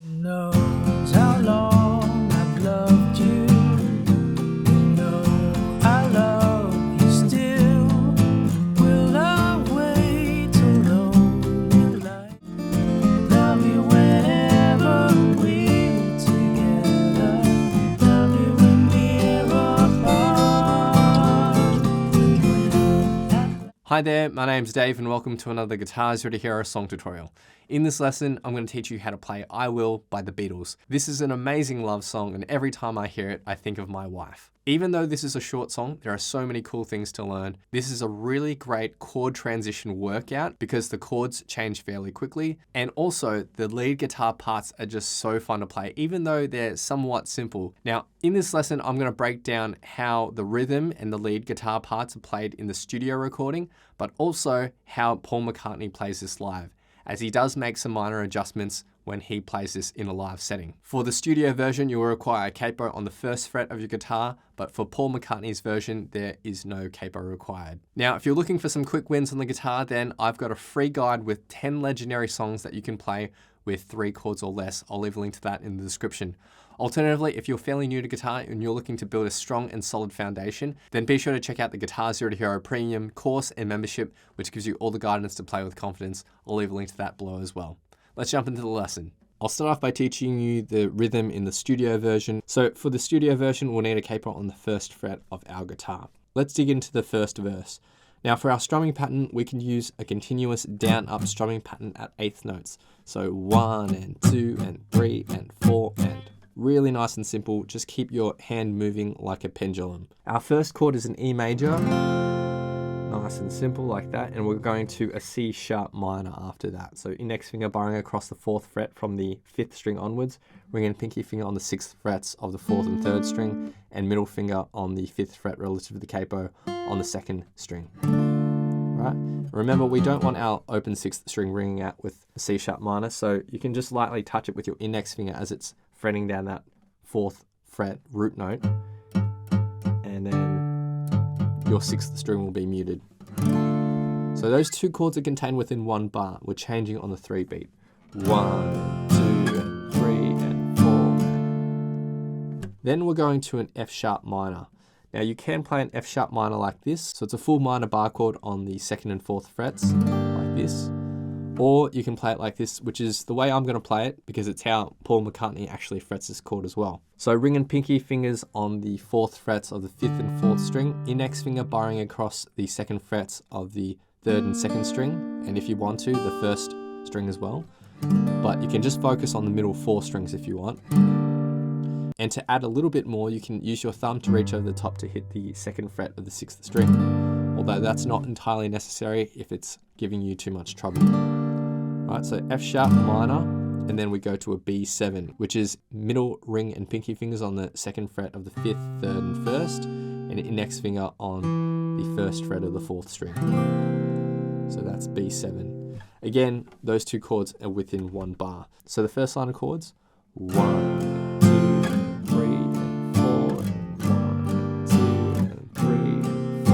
Knows how long I've loved you. Know I love you still. Will I wait till lonely light? Love you whenever we're together. Love you when we're apart. Hi there, my name's Dave and welcome to another Guitar Zero to Hero song tutorial. In this lesson, I'm going to teach you how to play I Will by the Beatles. This is an amazing love song and every time I hear it, I think of my wife. Even though this is a short song, there are so many cool things to learn. This is a really great chord transition workout because the chords change fairly quickly. And also the lead guitar parts are just so fun to play, even though they're somewhat simple. Now, in this lesson, I'm going to break down how the rhythm and the lead guitar parts are played in the studio recording, but also how Paul McCartney plays this live, as he does make some minor adjustments when he plays this in a live setting. For the studio version, you will require a capo on the first fret of your guitar, but for Paul McCartney's version, there is no capo required. Now, if you're looking for some quick wins on the guitar, then I've got a free guide with 10 legendary songs that you can play with 3 chords or less. I'll leave a link to that in the description. Alternatively, if you're fairly new to guitar and you're looking to build a strong and solid foundation, then be sure to check out the Guitar Zero to Hero Premium course and membership, which gives you all the guidance to play with confidence. I'll leave a link to that below as well. Let's jump into the lesson. I'll start off by teaching you the rhythm in the studio version. So for the studio version, we'll need a capo on the first fret of our guitar. Let's dig into the first verse. Now for our strumming pattern, we can use a continuous down-up strumming pattern at 8th notes. So 1 and 2 and 3 and 4 and really nice and simple. Just keep your hand moving like a pendulum. Our first chord is an E major. Nice and simple like that. And we're going to a C sharp minor after that. So index finger barring across the 4th fret from the 5th string onwards. Ring and pinky finger on the 6th frets of the 4th and 3rd string. And middle finger on the 5th fret relative to the capo on the 2nd string. Right? Remember, we don't want our open 6th string ringing out with a C sharp minor. So you can just lightly touch it with your index finger as it's fretting down that 4th fret root note, and then your 6th string will be muted. So those 2 chords are contained within 1 bar. We're changing on the 3 beat. 1, 2, and 3, and 4. Then we're going to an F sharp minor. Now you can play an F sharp minor like this. So it's a full minor bar chord on the 2nd and 4th frets, like this. Or you can play it like this, which is the way I'm going to play it because it's how Paul McCartney actually frets this chord as well. So ring and pinky fingers on the 4th frets of the 5th and 4th string, index finger barring across the 2nd frets of the 3rd and 2nd string, and if you want to, the 1st string as well. But you can just focus on the middle 4 strings if you want. And to add a little bit more, you can use your thumb to reach over the top to hit the 2nd fret of the 6th string. Although that's not entirely necessary if it's giving you too much trouble. Right, so F sharp minor, and then we go to a B7, which is middle ring and pinky fingers on the 2nd fret of the 5th, 3rd, and 1st, and an index finger on the 1st fret of the 4th string. So that's B7. Again, those 2 chords are within 1 bar. So the first line of chords, 1, 2, 3, and 4, and 1, 2, and 3, and 4.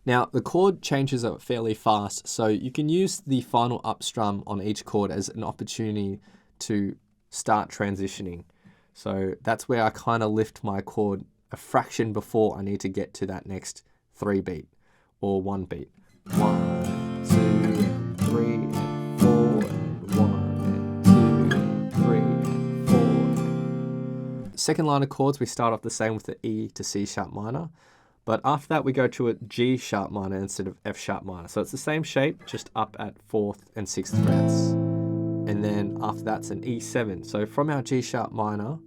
Now, the chord changes are fairly fast, so you can use the final up strum on each chord as an opportunity to start transitioning. So that's where I kind of lift my chord a fraction before I need to get to that next 3 beat or 1 beat. 1, 2, and 3, and 4, and 1, and 2, and 3, and 4. Second line of chords, we start off the same with the E to C sharp minor. But after that, we go to a G sharp minor instead of F sharp minor. So it's the same shape, just up at 4th and 6th frets. And then after that's an E7. So from our G sharp minor,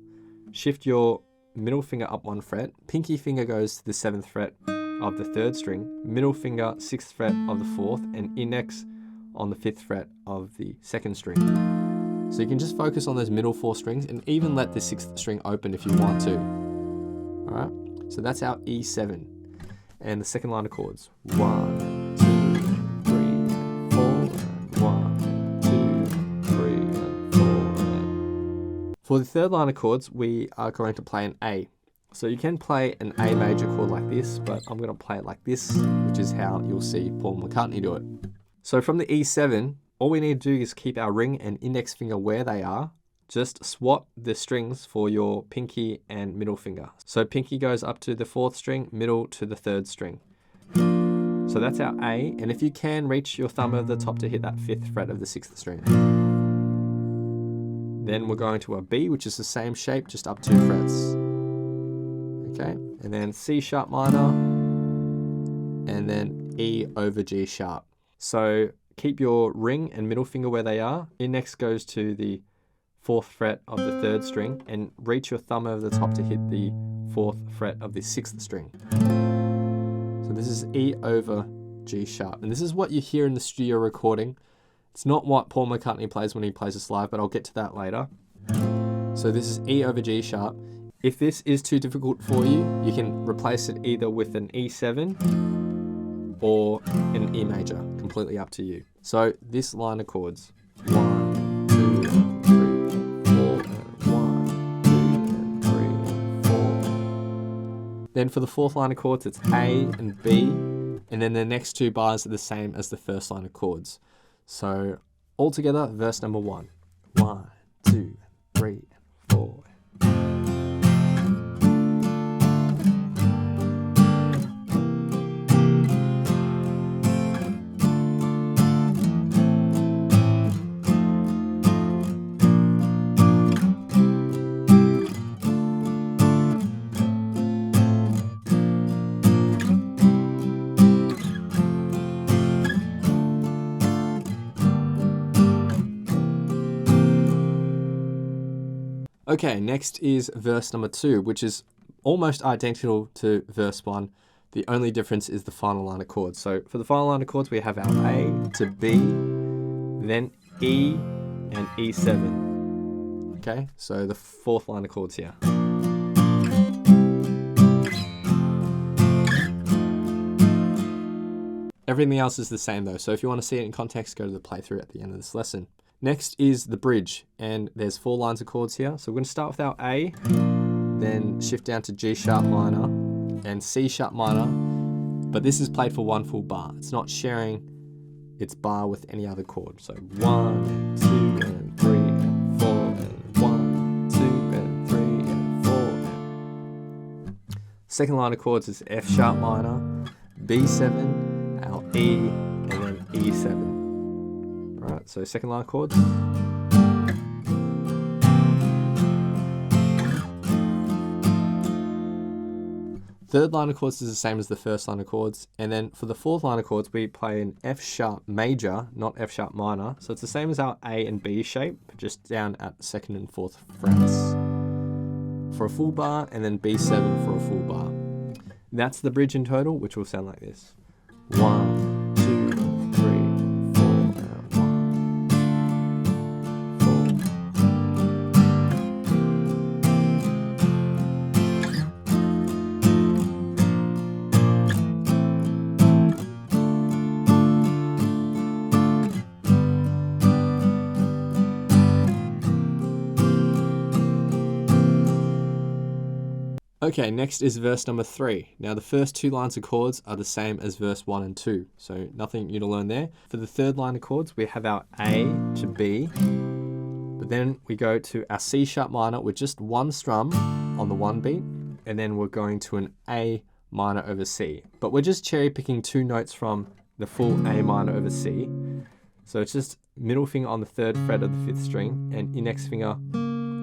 shift your middle finger up 1 fret, pinky finger goes to the 7th fret of the 3rd string, middle finger 6th fret of the 4th, and index on the 5th fret of the 2nd string. So you can just focus on those middle 4 strings and even let the 6th string open if you want to. All right. So that's our E7. And the second line of chords. 1, 2, 3, 4, 1, 2, 3, 4. For the third line of chords, we are going to play an A. So you can play an A major chord like this, but I'm going to play it like this, which is how you'll see Paul McCartney do it. So from the E7, all we need to do is keep our ring and index finger where they are. Just swap the strings for your pinky and middle finger. So pinky goes up to the 4th string, middle to the 3rd string. So that's our A, and if you can, reach your thumb over the top to hit that 5th fret of the 6th string. Then we're going to a B, which is the same shape, just up 2 frets. Okay, and then C sharp minor, and then E over G sharp. So keep your ring and middle finger where they are. Index goes to the 4th fret of the 3rd string, and reach your thumb over the top to hit the 4th fret of the 6th string. So this is E over G sharp, and this is what you hear in the studio recording. It's not what Paul McCartney plays when he plays this live, but I'll get to that later. So this is E over G sharp. If this is too difficult for you, you can replace it either with an E7 or an E major, completely up to you. So this line of chords, 1, 2, 3, 4, and 1, 2, and 3, and 4. Then for the 4th line of chords, it's A and B, and then the next 2 bars are the same as the 1st line of chords. So altogether, verse number 1. 1, 2, 3, 4. Okay, next is verse number 2, which is almost identical to verse 1. The only difference is the final line of chords. So for the final line of chords, we have our A to B, then E and E7. Okay, so the 4th line of chords here. Everything else is the same though, so if you want to see it in context, go to the playthrough at the end of this lesson. Next is the bridge, and there's 4 lines of chords here. So we're going to start with our A, then shift down to G sharp minor and C sharp minor, but this is played for 1 full bar. It's not sharing its bar with any other chord. So 1, 2, and 3, and 4, and 1, 2, and 3, and 4. And... Second line of chords is F sharp minor, B7, our E, and then E7. Right, so second line of chords. Third line of chords is the same as the first line of chords, and then for the 4th line of chords we play an F sharp major, not F sharp minor. So it's the same as our A and B shape, but just down at 2nd and 4th frets for a full bar, and then B7 for a full bar. That's the bridge in total, which will sound like this. 1, 2, 3. Okay, next is verse number 3. Now the first 2 lines of chords are the same as verse 1 and 2, so nothing new to learn there. For the 3rd line of chords, we have our A to B, but then we go to our C sharp minor with just 1 strum on the 1 beat, and then we're going to an A minor over C. But we're just cherry picking 2 notes from the full A minor over C. So it's just middle finger on the 3rd fret of the 5th string and index finger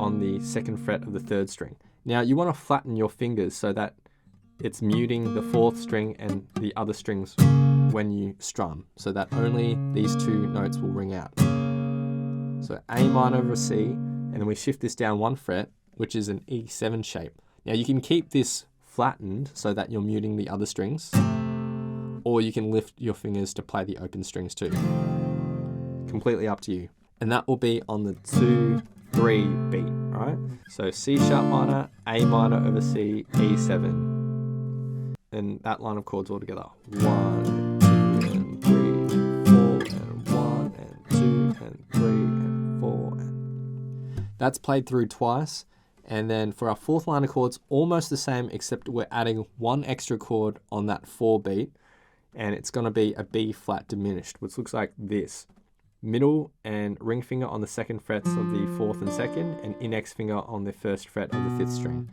on the 2nd fret of the 3rd string. Now you want to flatten your fingers so that it's muting the 4th string and the other strings when you strum, so that only these 2 notes will ring out. So A minor over C, and then we shift this down 1 fret, which is an E7 shape. Now you can keep this flattened so that you're muting the other strings, or you can lift your fingers to play the open strings too. Completely up to you. And that will be on the 2-3 beat, right? So C sharp minor, A minor over C, E7. And that line of chords all together. 1, 2, and 3, and 4, and 1, and 2, and 3, and 4. And... That's played through twice. And then for our 4th line of chords, almost the same, except we're adding 1 extra chord on that 4 beat. And it's going to be a B flat diminished, which looks like this. middle and ring finger on the second frets of the 4th and 2nd, and index finger on the 1st fret of the 5th string.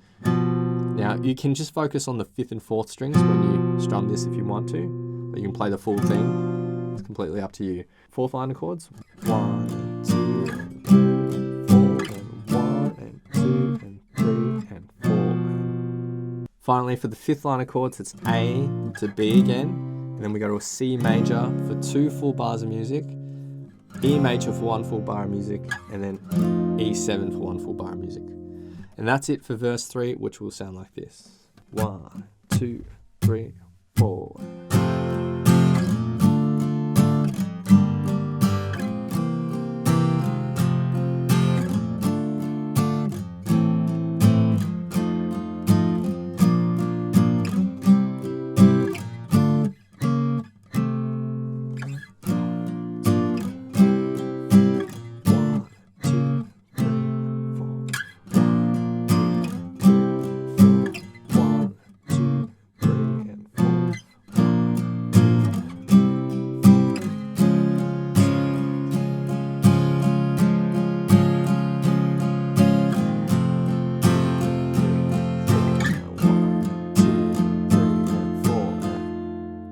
Now you can just focus on the 5th and 4th strings when you strum this if you want to, or you can play the full thing. It's completely up to you. 4th line of chords, 1, 2, and 3, 4, and 1, and 2, and 3, and 4. And finally, for the 5th line of chords, it's A to B again, and then we go to a C major for 2 full bars of music, E major for 1 full bar of music, and then E7 for 1 full bar of music. And that's it for verse 3, which will sound like this. 1, 2, 3, 4.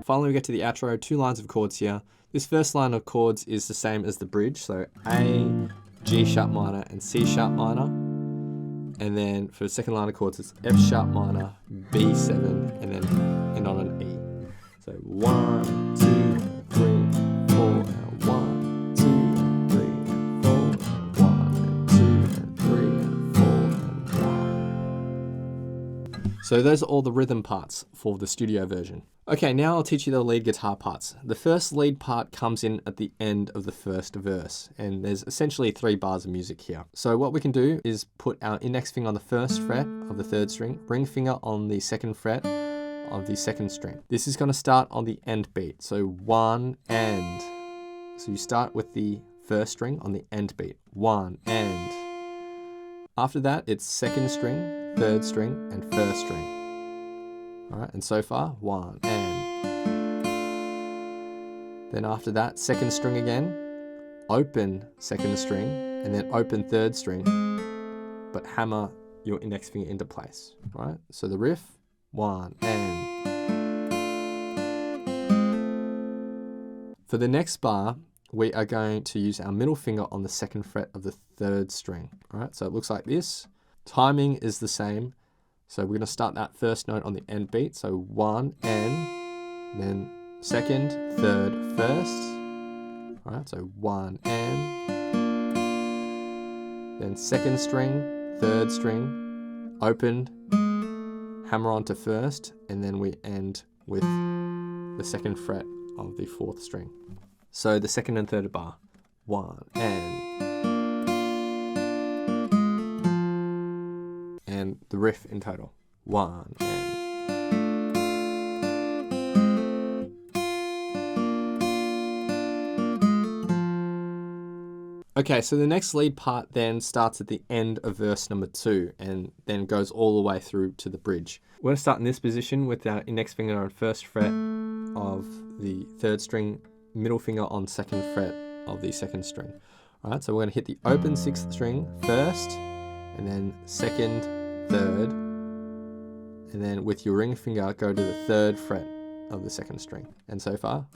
Finally, we get to the outro, 2 lines of chords here. This first line of chords is the same as the bridge, so A, G sharp minor, and C sharp minor. And then for the second line of chords, it's F sharp minor, B7, and then end on an E. So 1, 2, 3, 4, and 1, 2, and 3, and 4, and 1, and 2, and 3, and 4, and 1. So those are all the rhythm parts for the studio version. Okay, now I'll teach you the lead guitar parts. The first lead part comes in at the end of the first verse, and there's essentially 3 bars of music here. So what we can do is put our index finger on the 1st fret of the 3rd string, ring finger on the 2nd fret of the 2nd string. This is going to start on the end beat, so 1 and. So you start with the 1st string on the end beat, 1 and. After that, it's 2nd string, 3rd string, and 1st string. Alright, and so far, 1 and. Then after that, 2nd string again, open 2nd string, and then open 3rd string, but hammer your index finger into place. Alright, so the riff, 1 and. For the next bar, we are going to use our middle finger on the 2nd fret of the 3rd string. Alright, so it looks like this. Timing is the same. So we're going to start that first note on the end beat. So 1 and, then 2nd, 3rd, 1st. All right, so 1 and, then 2nd string, 3rd string, opened, hammer onto 1st, and then we end with the 2nd fret of the 4th string. So the 2nd and 3rd bar, 1 and the riff in total, 1 and. Okay, so the next lead part then starts at the end of verse number 2 and then goes all the way through to the bridge. We're going to start in this position with our index finger on 1st fret of the 3rd string, middle finger on 2nd fret of the 2nd string. All right, so we're going to hit the open 6th string first, and then 2nd, 3rd, and then with your ring finger go to the 3rd fret of the 2nd string, and so far.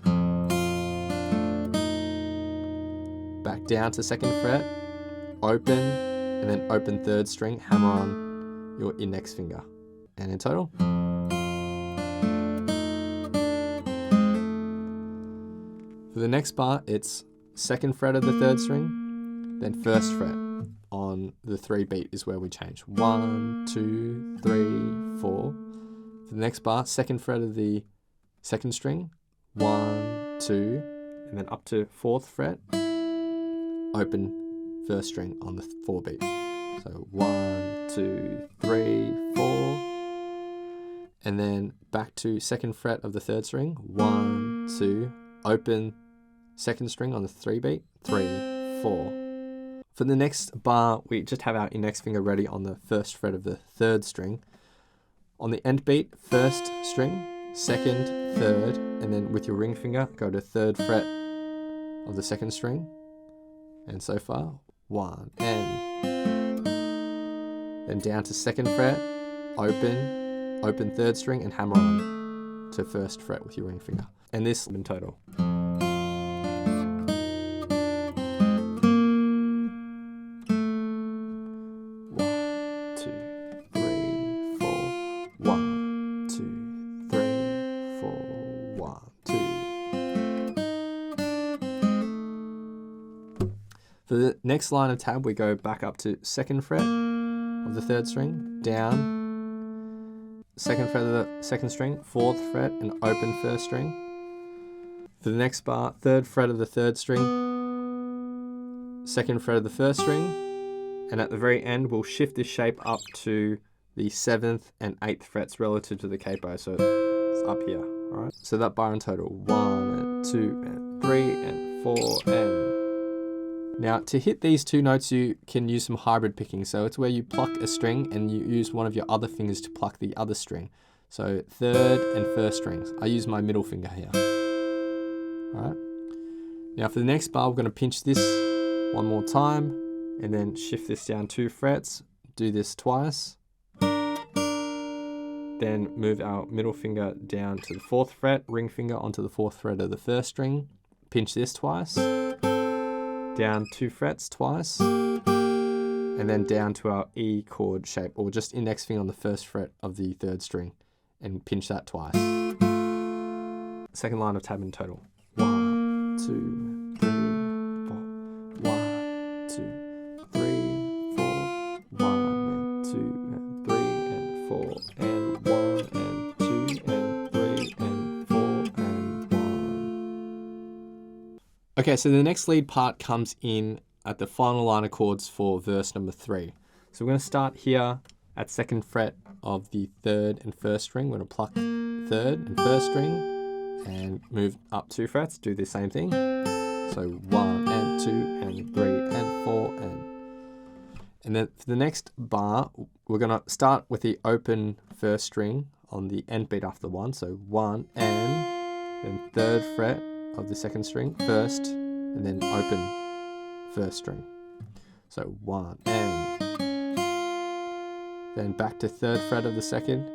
Back down to 2nd fret, open, and then open 3rd string, hammer on your index finger, and in total. For the next bar, it's 2nd fret of the 3rd string, then 1st fret on the 3 beat is where we change. 1, 2, 3, 4. For the next bar, 2nd fret of the 2nd string, 1, 2, and then up to 4th fret, open 1st string on the 4 beat. So 1, 2, 3, 4, and then back to 2nd fret of the 3rd string, 1, 2, open 2nd string on the 3 beat, 3, 4. For the next bar, we just have our index finger ready on the 1st fret of the 3rd string. On the end beat, 1st string, 2nd, 3rd, and then with your ring finger, go to 3rd fret of the 2nd string, and so far, 1, and then down to 2nd fret, open 3rd string, and hammer on to 1st fret with your ring finger. And this in total. 1, 2, 3, 4, 1, 2. For the next line of tab, we go back up to 2nd fret of the 3rd string, down, 2nd fret of the 2nd string, 4th fret, and open 1st string. For the next bar, 3rd fret of the 3rd string, 2nd fret of the 1st string, and at the very end, we'll shift this shape up to the 7th and 8th frets relative to the capo, so it's up here, all right? So that bar in total, 1 and 2 and 3 and 4 and... Now, to hit these two notes, you can use some hybrid picking. So it's where you pluck a string and you use one of your other fingers to pluck the other string. So 3rd and 1st strings. I use my middle finger here, all right? Now for the next bar, we're gonna pinch this one more time and then shift this down 2 frets, do this twice. Then move our middle finger down to the 4th fret, ring finger onto the 4th fret of the 1st string, pinch this twice, down 2 frets twice, and then down to our E chord shape, or just index finger on the 1st fret of the 3rd string, and pinch that twice. Second line of tab in total. 1, 2, 3, 4. 1, 2, 3, 4. 1 and 2 and 3 and 4 and 1 and 2 and 3 and 4 and 1. Okay, so the next lead part comes in at the final line of chords for verse number 3. So we're going to start here at 2nd fret of the 3rd and 1st string. We're going to pluck 3rd and 1st string and move up 2 frets, do the same thing. So 1 and 2 and 3 and 4 and then for the next bar, we're going to start with the open 1st string on the end beat after the 1. So 1 and then 3rd fret of the 2nd string, 1st, and then open 1st string. So 1 and then back to 3rd fret of the 2nd,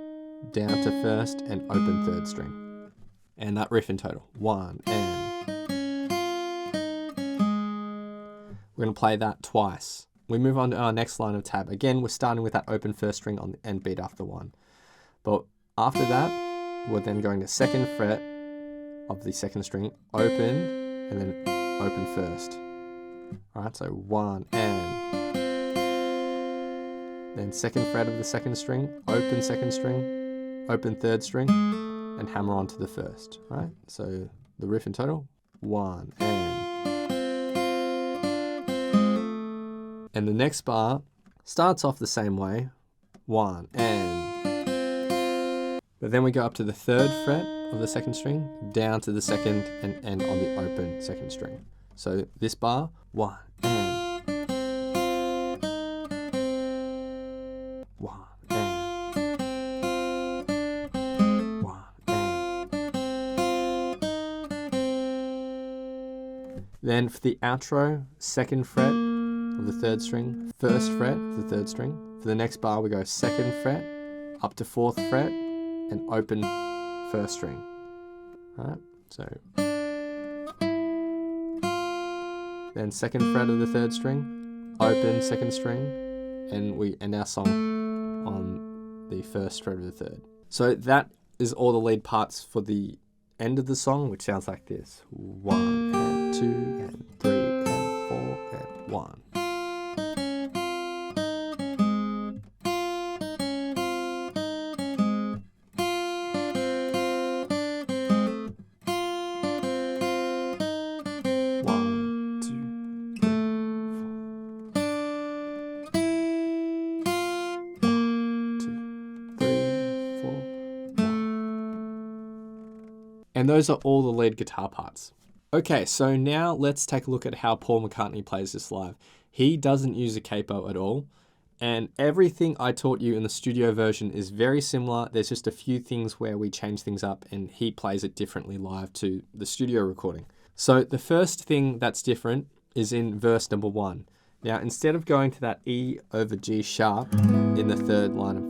down to 1st, and open 3rd string. And that riff in total, 1 and. We're going to play that twice. We move on to our next line of tab. Again, we're starting with that open 1st string on the end beat after 1. But after that, we're then going to 2nd fret of the 2nd string, open, and then open 1st. All right, so 1 and. Then 2nd fret of the 2nd string, open 2nd string, open 3rd string, and hammer onto the 1st, right? So the riff in total, 1 and. And the next bar starts off the same way, 1 and. But then we go up to the 3rd fret of the 2nd string, down to the 2nd, and end on the open 2nd string. So this bar, 1 and. 1 and. 1 and. Then for the outro, 2nd fret of the 3rd string, 1st fret of the 3rd string. For the next bar, we go 2nd fret up to 4th fret and open 1st string. All right, so then 2nd fret of the 3rd string, open 2nd string, and we end our song on the 1st fret of the 3rd. So that is all the lead parts for the end of the song, which sounds like this: 1 and 2 and 3 and 4 and 1. And those are all the lead guitar parts. Okay, so now let's take a look at how Paul McCartney plays this live. He doesn't use a capo at all, and everything I taught you in the studio version is very similar. There's just a few things where we change things up, and he plays it differently live to the studio recording. So the first thing that's different is in verse number 1. Now, instead of going to that E over G sharp in the third line of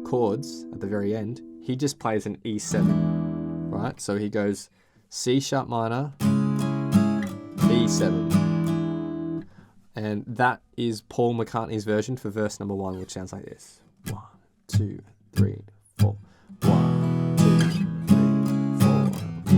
chords at the very end, he just plays an E7, right? So he goes C sharp minor, E7. And that is Paul McCartney's version for verse number 1, which sounds like this. 1, 2, 3, 4. 1, 2, 3, 4. 1, 2.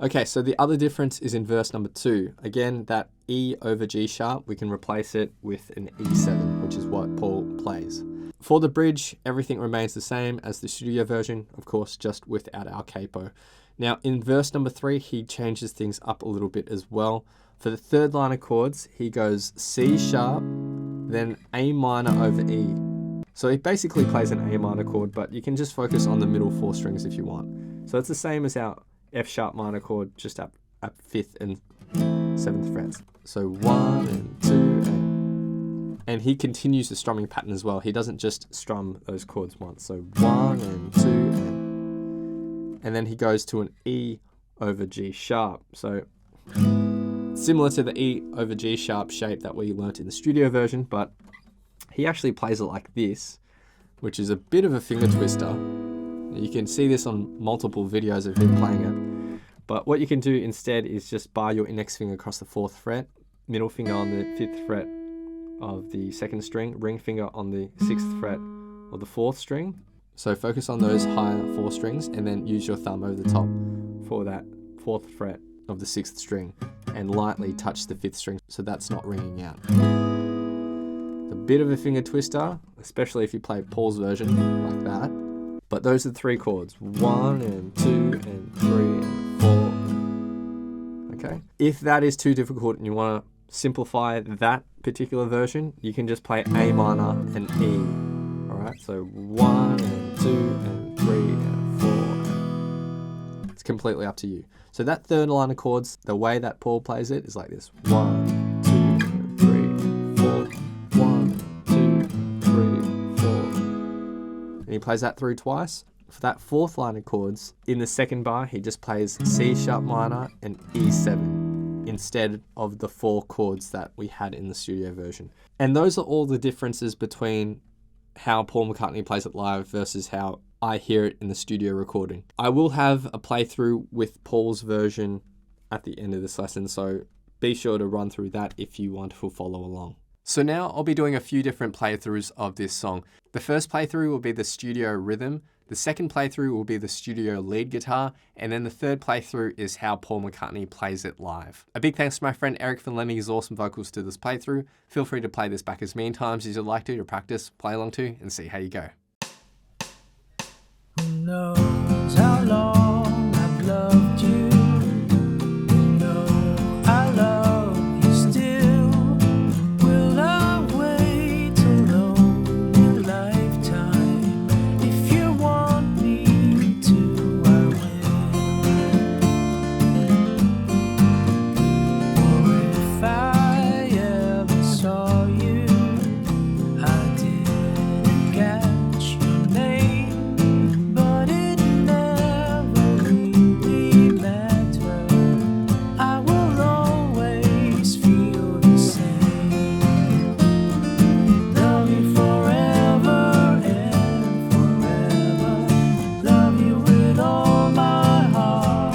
Okay, so the other difference is in verse number 2. Again, that E over G sharp, we can replace it with an E7, which is what Paul plays. For the bridge, everything remains the same as the studio version, of course, just without our capo. Now, in verse number 3, he changes things up a little bit as well. For the third line of chords, he goes C sharp, then A minor over E. So he basically plays an A minor chord, but you can just focus on the middle 4 strings if you want. So it's the same as our F sharp minor chord, just at 5th and 7th frets. So 1 and 2 and he continues the strumming pattern as well. He doesn't just strum those chords once. So 1 and 2 and then he goes to an E over G sharp. So similar to the E over G sharp shape that we learnt in the studio version, but he actually plays it like this, which is a bit of a finger twister. You can see this on multiple videos of him playing it. But what you can do instead is just bar your index finger across the 4th fret, middle finger on the 5th fret of the 2nd string, ring finger on the 6th fret of the 4th string. So focus on those higher 4 strings and then use your thumb over the top for that 4th fret of the 6th string and lightly touch the 5th string so that's not ringing out. A bit of a finger twister, especially if you play Paul's version like that. But those are the 3 chords, 1 and 2 and 3 and 4. Okay. If that is too difficult and you want to simplify that particular version, you can just play A minor and E. All right. So 1 and 2 and 3 and 4. It's completely up to you. So that third line of chords, the way that Paul plays it is like this: 1, 2, and 3, 4. 1, 2, 3, 4. And he plays that through twice. For that 4th line of chords, in the 2nd bar, he just plays C sharp minor and E7 instead of the 4 chords that we had in the studio version. And those are all the differences between how Paul McCartney plays it live versus how I hear it in the studio recording. I will have a playthrough with Paul's version at the end of this lesson, so be sure to run through that if you want to follow along. So now I'll be doing a few different playthroughs of this song. The first playthrough will be the studio rhythm, the second playthrough will be the studio lead guitar, and then the third playthrough is how Paul McCartney plays it live. A big thanks to my friend Eric for lending his awesome vocals to this playthrough. Feel free to play this back as many times as you'd like to practice, play along to, and see how you go. Who knows how long I've loved you? You know I love you still. Will I wait a lonely lifetime? If you want me to, I will. Or if I ever saw you, I didn't catch your name, but it never really mattered. I will always feel the same. Love you forever and forever. Love you with all my heart.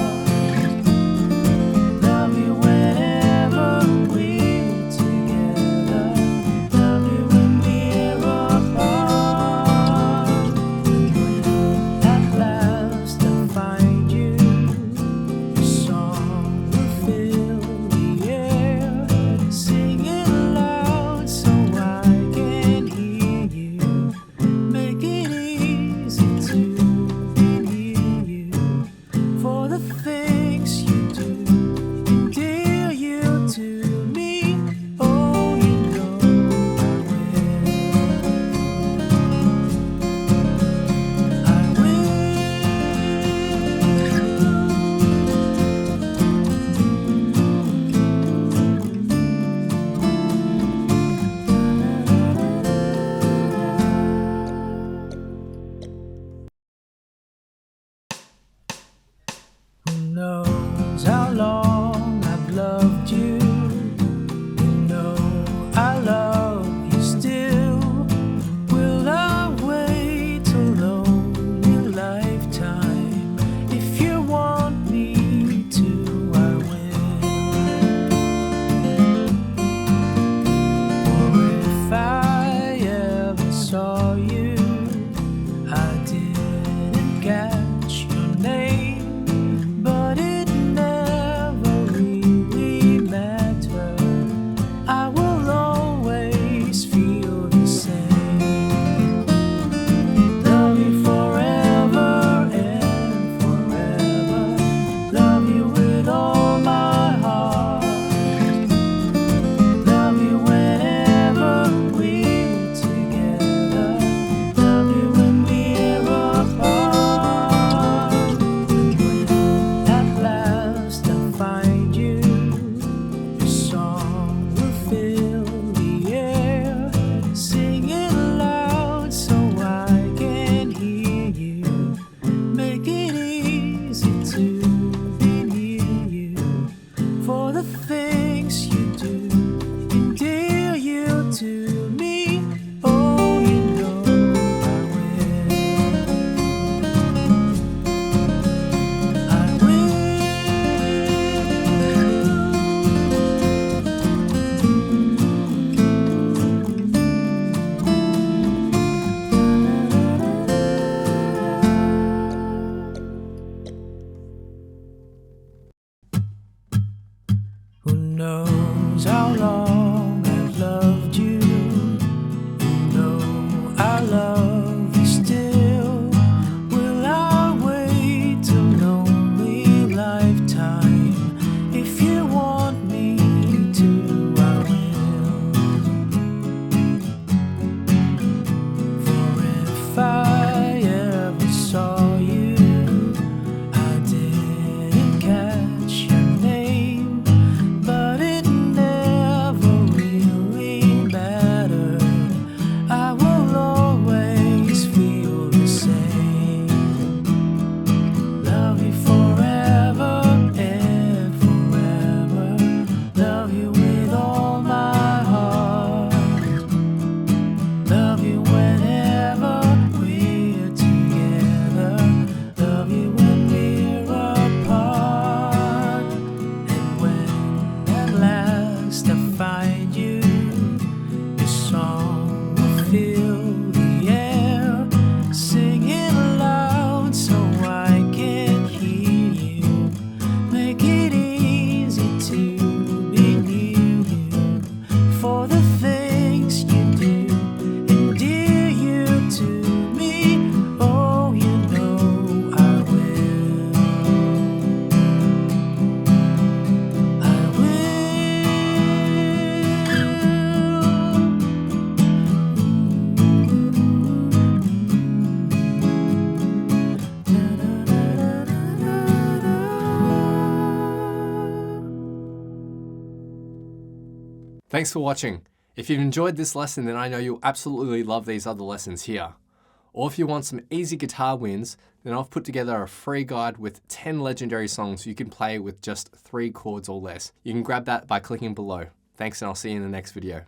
Love you whenever we're together. Love you when we're apart. When at last I find you, the song will fill the air. Sing it loud so I can hear you. Make it easy to hear you. For the things you do endear you to me. Oh, you know I will. I will knows how long I've loved you? You know I love you still. Will I wait a lonely lifetime? If you want me to, I will. Or if I ever saw you, I didn't catch your name, but it never really mattered. I will always feel the same. Love you forever and forever. Love you with all my heart. Love you whenever we're together. Love you when we're apart. And when at last I find you, your song will fill the air. Sing it loud so I can hear you. Make it easy to be near you. For the things you do endear you to me. Oh, you know I will. I Who knows how long I've loved you? You know I love you still. Will I wait a lonely lifetime? If you want me to, I will. For if I ever saw you, I didn't catch your name, but it never really mattered. I will always feel the same. Love you forever and forever. Love you with all my heart. Love you whenever we're together. Love you when we're apart. And when at last I find you, your song will fill the air. Sing it loud so I can hear you. Make it easy to be near you. For the things you do endear you to me. Oh, you know I will. I Thanks for watching. If you've enjoyed this lesson, then I know you'll absolutely love these other lessons here. Or if you want some easy guitar wins, then I've put together a free guide with 10 legendary songs you can play with just 3 chords or less. You can grab that by clicking below. Thanks, and I'll see you in the next video.